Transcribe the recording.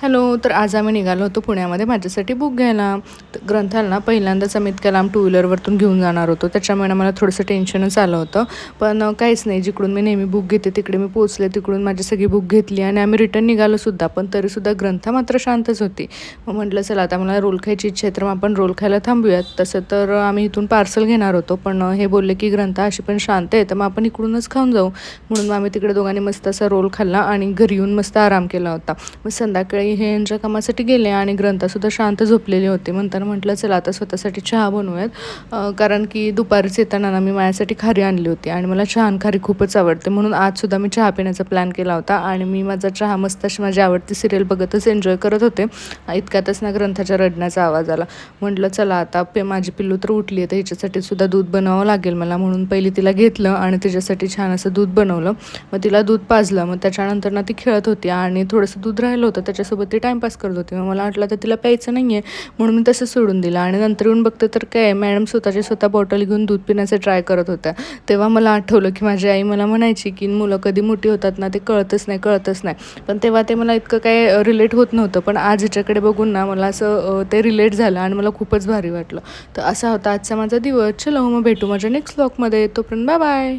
Hello. तर आज आम्ही निघालो होतो पुण्यामध्ये माझ्यासाठी बुक घ्यायला. तर ग्रंथालयाला पहिल्यांदाच आम्ही इतक्या लांब टू व्हीलरवरतून घेऊन जाणार होतो. त्याच्यामुळे मला थोडंसं टेन्शनच आलं होतं. पण काहीच नाही, जिकडून मी नेहमी बुक घेते तिकडे मी पोहोचले. तिकडून माझी सगळी बुक घेतली आणि आम्ही रिटर्न निघालोसुद्धा. पण तरीसुद्धा ग्रंथ मात्र शांतच होती. मग म्हटलं चला आता मला रोल खायची इच्छा आहे, तर मग आपण रोल खायला थांबूयात. तसं तर आम्ही इथून पार्सल घेणार होतो, पण हे बोलले की ग्रंथ अशी पण शांत आहे, तर मग आपण इकडूनच खाऊन जाऊ. म्हणून मग आम्ही तिकडे दोघांनी मस्त असा रोल खाल्ला आणि घरी येऊन मस्त आराम केला होता. मग संध्याकाळी हे यांच्या कामासाठी गेले आणि ग्रंथासुद्धा शांत झोपलेले होते. म्हणताना म्हटलं चला आता स्वतःसाठी चहा बनवूयात. कारण की दुपारीच येताना ना मी माझ्यासाठी खारी आणली होती आणि मला चहा आणि खारी खूपच आवडते. म्हणून आजसुद्धा मी चहा पिण्याचा प्लॅन केला होता आणि मी माझा चहा मस्त अशी माझी आवडती सिरियल बघतच एन्जॉय करत होते. इतक्यातच ना ग्रंथाच्या रडण्याचा आवाज आला. म्हटलं चला आता माझी पिल्लू तर उठली आहे, तर हिच्यासाठी सुद्धा दूध बनवावं लागेल मला. म्हणून पहिली तिला घेतलं आणि तिच्यासाठी छान असं दूध बनवलं. मग तिला दूध पाजलं. मग त्याच्यानंतर ना ती खेळत होती आणि थोडंसं दूध राहिलं होतं, त्याच्यासोबत ती टाईमपास करत होती. मग मला वाटलं तर तिला प्यायचं नाही आहे, म्हणून मी तसं सोडून दिलं. आणि नंतर येऊन बघते तर काय, मॅडम स्वतः बॉटल घेऊन दूध पिण्याचं ट्राय करत होत्या. तेव्हा मला आठवलं की माझी आई मला म्हणायची की मुलं कधी मोठी होतात ना ते कळतच नाही. पण तेव्हा ते मला इतकं काय रिलेट होत नव्हतं. पण आज हिच्याकडे बघून ना मला असं ते रिलेट झालं आणि मला खूपच भारी वाटलं. तर असा होता आजचा माझा दिवस. चलो मग भेटू माझ्या नेक्स्ट व्लॉगमध्ये. तोपर्यंत बाय बाय.